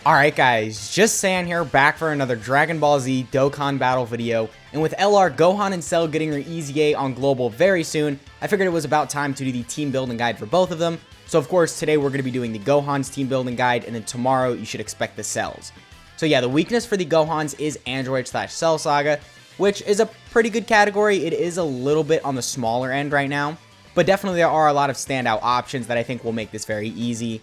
Alright guys, just San here, back for another Dragon Ball Z Dokkan battle video, and with LR, Gohan, and Cell getting their Easy A on Global very soon, I figured it was about time to do the team building guide for both of them. So of course, today we're going to be doing the Gohan's team building guide, and then tomorrow you should expect the Cells. So yeah, the weakness for the Gohans is Android/Cell Saga, which is a pretty good category. It is a little bit on the smaller end right now, but definitely there are a lot of standout options that I think will make this very easy.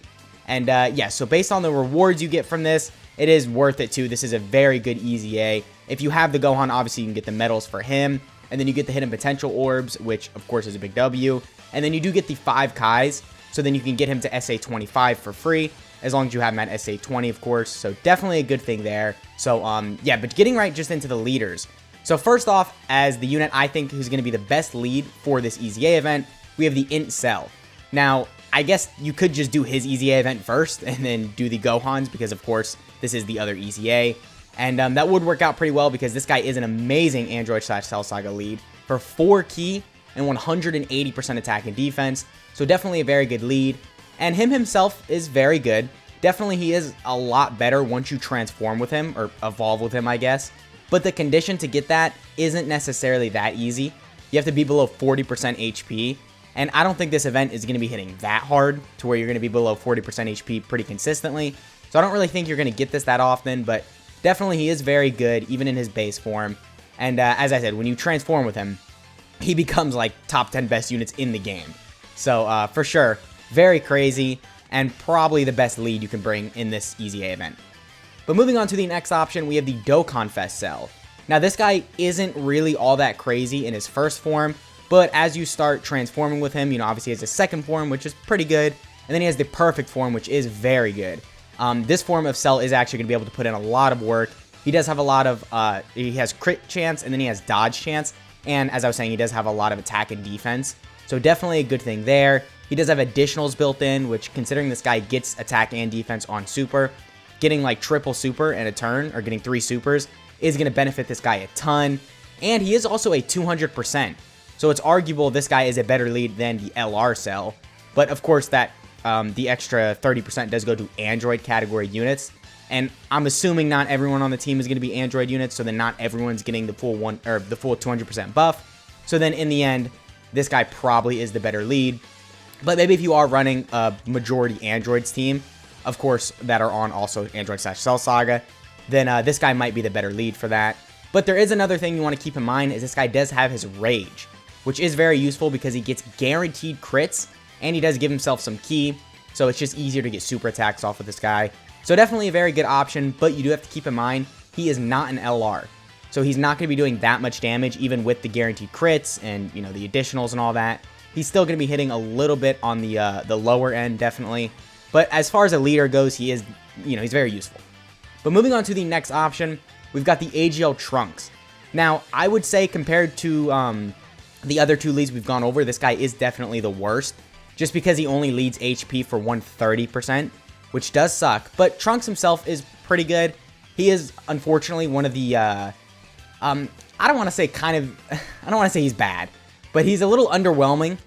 And yeah, so based on the rewards you get from this, it is worth it too. This is a very good Easy A. If you have the Gohan, obviously you can get the medals for him, and then you get the hidden potential orbs, which of course is a big W. And then you do get the 5 Kais, so then you can get him to SA 25 for free, as long as you have him at SA 20, of course. So definitely a good thing there. So yeah, but getting right just into the leaders. So first off, as the unit I think who's going to be the best lead for this Easy A event, we have the Int Cell. Now, I guess you could just do his Easy A event first and then do the Gohan's, because of course this is the other Easy A. And that would work out pretty well, because this guy is an amazing Android/Cell Saga lead for 4 key and 180% attack and defense. So definitely a very good lead. And him himself is very good. Definitely he is a lot better once you transform with him, or evolve with him, I guess. But the condition to get that isn't necessarily that easy. You have to be below 40% HP. And I don't think this event is going to be hitting that hard to where you're going to be below 40% HP pretty consistently. So I don't really think you're going to get this that often, but definitely he is very good, even in his base form. And as I said, when you transform with him, he becomes like top 10 best units in the game. So for sure, very crazy, and probably the best lead you can bring in this Easy A event. But moving on to the next option, we have the Dokkan Fest Cell. Now this guy isn't really all that crazy in his first form, but as you start transforming with him, you know, obviously he has a second form, which is pretty good. And then he has the perfect form, which is very good. This form of Cell is actually going to be able to put in a lot of work. He does have a lot of, he has crit chance, and then he has dodge chance. And as I was saying, he does have a lot of attack and defense. So definitely a good thing there. He does have additionals built in, which, considering this guy gets attack and defense on super, getting like triple super in a turn, or getting 3 supers, is going to benefit this guy a ton. And he is also a 200%. So it's arguable this guy is a better lead than the LR Cell. But of course that the extra 30% does go to Android category units. And I'm assuming not everyone on the team is going to be Android units, so then not everyone's getting the full 200% buff. So then in the end, this guy probably is the better lead. But maybe if you are running a majority Androids team, of course, that are on also Android/Cell Saga, then this guy might be the better lead for that. But there is another thing you want to keep in mind, is this guy does have his Rage, which is very useful because he gets guaranteed crits, and he does give himself some ki, so it's just easier to get super attacks off with this guy. So definitely a very good option, but you do have to keep in mind, he is not an LR. So he's not going to be doing that much damage, even with the guaranteed crits and, you know, the additionals and all that. He's still going to be hitting a little bit on the lower end, definitely. But as far as a leader goes, he is, you know, he's very useful. But moving on to the next option, we've got the AGL Trunks. Now, I would say compared to the other 2 leads we've gone over, this guy is definitely the worst, just because he only leads HP for 130%, which does suck. But Trunks himself is pretty good. He is, unfortunately, one of the, I don't want to say I don't want to say he's bad, but he's a little underwhelming,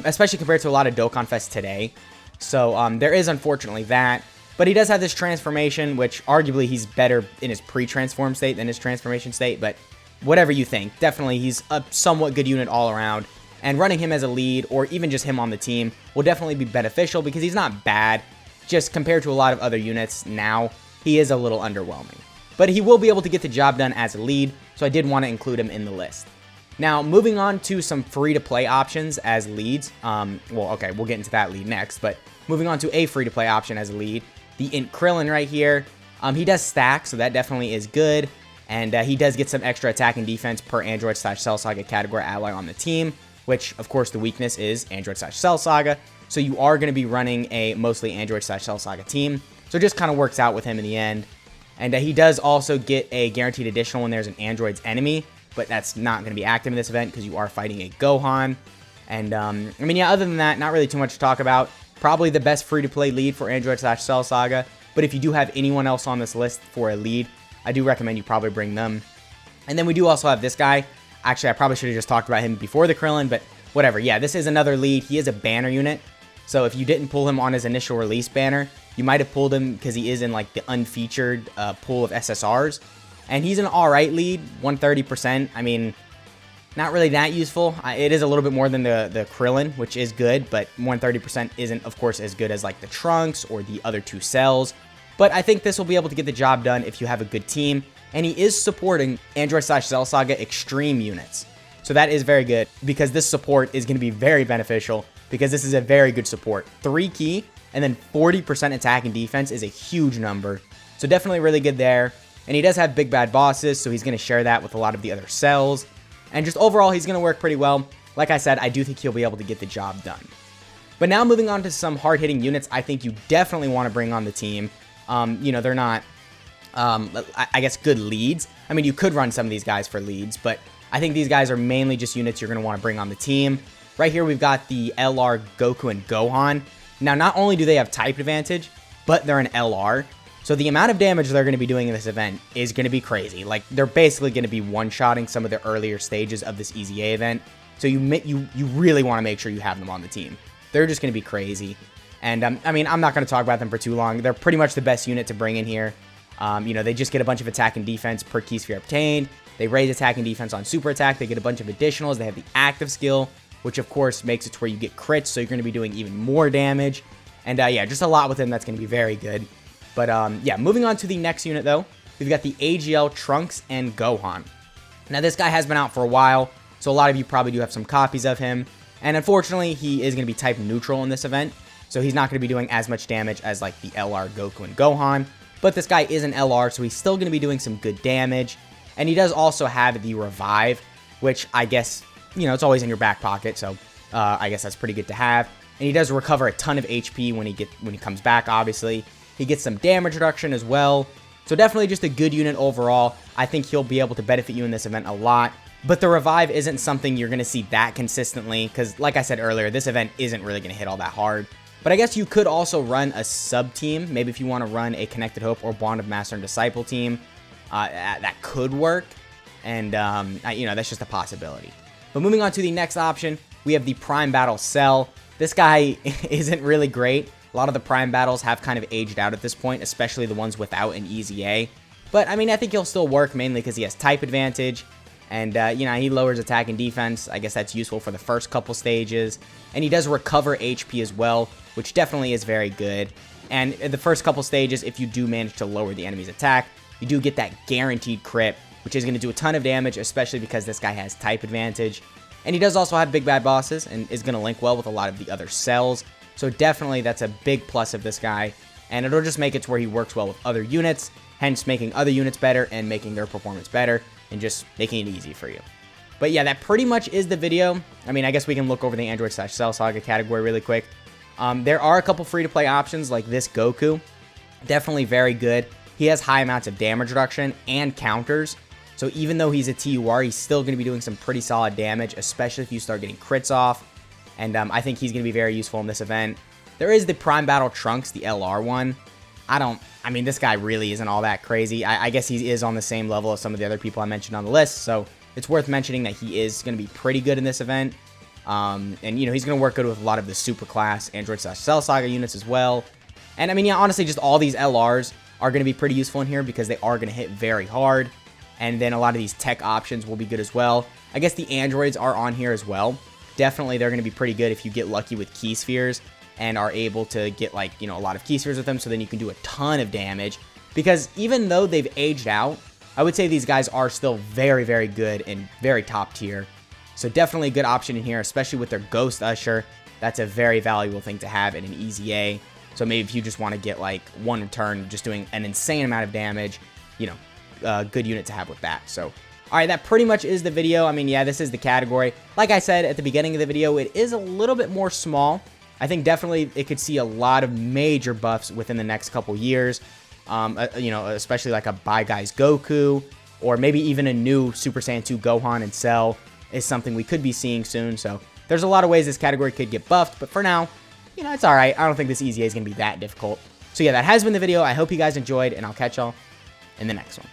especially compared to a lot of Dokkan Fest today. So there is, unfortunately, that. But he does have this transformation, which arguably he's better in his pre-transform state than his transformation state, but whatever you think, definitely he's a somewhat good unit all around, and running him as a lead, or even just him on the team, will definitely be beneficial, because he's not bad, just compared to a lot of other units now, he is a little underwhelming. But he will be able to get the job done as a lead, so I did want to include him in the list. Now, moving on to some free-to-play options as leads, well, okay, we'll get into that lead next, but moving on to a free-to-play option as a lead, the Int Krillin right here, he does stack, so that definitely is good. And he does get some extra attack and defense per Android/Cell Saga category ally on the team, which, of course, the weakness is Android/Cell Saga. So you are going to be running a mostly Android/Cell Saga team. So it just kind of works out with him in the end. And he does also get a guaranteed additional when there's an Android's enemy, but that's not going to be active in this event because you are fighting a Gohan. And, I mean, yeah, other than that, not really too much to talk about. Probably the best free-to-play lead for Android/Cell Saga. But if you do have anyone else on this list for a lead, I do recommend you probably bring them. And then we do also have this guy. Actually, I probably should have just talked about him before the Krillin, but whatever. Yeah, this is another lead. He is a banner unit. So if you didn't pull him on his initial release banner, you might have pulled him because he is in like the unfeatured pool of SSRs. And he's an alright lead, 130%. I mean, not really that useful. It is a little bit more than the Krillin, which is good, but 130% isn't, of course, as good as like the Trunks or the other two cells. But I think this will be able to get the job done if you have a good team. And he is supporting Android/Cell Saga Extreme units. So that is very good because this support is going to be very beneficial because this is a very good support. 3 key and then 40% attack and defense is a huge number. So definitely really good there. And he does have big bad bosses, so he's going to share that with a lot of the other cells. And just overall, he's going to work pretty well. Like I said, I do think he'll be able to get the job done. But now moving on to some hard-hitting units, I think you definitely want to bring on the team. You know, they're not, I guess, good leads. I mean, you could run some of these guys for leads, but I think these guys are mainly just units you're going to want to bring on the team. Right here, we've got the LR, Goku, and Gohan. Now, not only do they have type advantage, but they're an LR. So the amount of damage they're going to be doing in this event is going to be crazy. Like, they're basically going to be one-shotting some of the earlier stages of this EZA event. So you really want to make sure you have them on the team. They're just going to be crazy. And, I mean, I'm not going to talk about them for too long. They're pretty much the best unit to bring in here. You know, they just get a bunch of attack and defense per key sphere obtained. They raise attack and defense on super attack. They get a bunch of additionals. They have the active skill, which, of course, makes it to where you get crits. So you're going to be doing even more damage. And, yeah, just a lot with them that's going to be very good. But, yeah, moving on to the next unit, though, we've got the AGL, Trunks, and Gohan. Now, this guy has been out for a while, so a lot of you probably do have some copies of him. And, unfortunately, he is going to be type neutral in this event, so he's not going to be doing as much damage as, like, the LR, Goku, and Gohan. But this guy is an LR, so he's still going to be doing some good damage. And he does also have the Revive, which I guess, you know, it's always in your back pocket, so I guess that's pretty good to have. And he does recover a ton of HP when he comes back, obviously. He gets some damage reduction as well. So definitely just a good unit overall. I think he'll be able to benefit you in this event a lot. But the Revive isn't something you're going to see that consistently. Because like I said earlier, this event isn't really going to hit all that hard. But I guess you could also run a sub-team. Maybe if you want to run a Connected Hope or Bond of Master and Disciple team. That could work. And, you know, that's just a possibility. But moving on to the next option, we have the Prime Battle Cell. This guy isn't really great. A lot of the Prime battles have kind of aged out at this point, especially the ones without an EZA. But, I mean, I think he'll still work mainly because he has type advantage. And, you know, he lowers attack and defense. I guess that's useful for the first couple stages. And he does recover HP as well, which definitely is very good. And in the first couple stages, if you do manage to lower the enemy's attack, you do get that guaranteed crit, which is going to do a ton of damage, especially because this guy has type advantage. And he does also have big bad bosses and is going to link well with a lot of the other cells. So definitely that's a big plus of this guy, and it'll just make it to where he works well with other units, hence making other units better and making their performance better and just making it easy for you. But yeah, that pretty much is the video. I mean, I guess we can look over the Android/Cell Saga category really quick. There are a couple free-to-play options like this Goku. Definitely very good. He has high amounts of damage reduction and counters. So even though he's a TUR, he's still going to be doing some pretty solid damage, especially if you start getting crits off. And I think he's going to be very useful in this event. There is the Prime Battle Trunks, the LR one. I mean, this guy really isn't all that crazy. I guess he is on the same level as some of the other people I mentioned on the list. So it's worth mentioning that he is going to be pretty good in this event. And, you know, he's going to work good with a lot of the super class Android/Cell Saga units as well. And, I mean, yeah, honestly, just all these LRs are going to be pretty useful in here because they are going to hit very hard. And then a lot of these tech options will be good as well. I guess the androids are on here as well. Definitely, they're going to be pretty good if you get lucky with key spheres and are able to get, like, you know, a lot of key spheres with them, so then you can do a ton of damage. Because even though they've aged out, I would say these guys are still very, very good and very top tier. So definitely a good option in here, especially with their Ghost Usher. That's a very valuable thing to have in an EZA. So maybe if you just want to get, like, one turn just doing an insane amount of damage, you know, good unit to have with that. So alright, that pretty much is the video. I mean, yeah, this is the category. Like I said at the beginning of the video, it is a little bit more small. I think definitely it could see a lot of major buffs within the next couple years. You know, especially like a Bye Guys Goku, or maybe even a new Super Saiyan 2 Gohan and Cell is something we could be seeing soon. So there's a lot of ways this category could get buffed, but for now, you know, it's alright. I don't think this EZA is going to be that difficult. So yeah, that has been the video. I hope you guys enjoyed, and I'll catch y'all in the next one.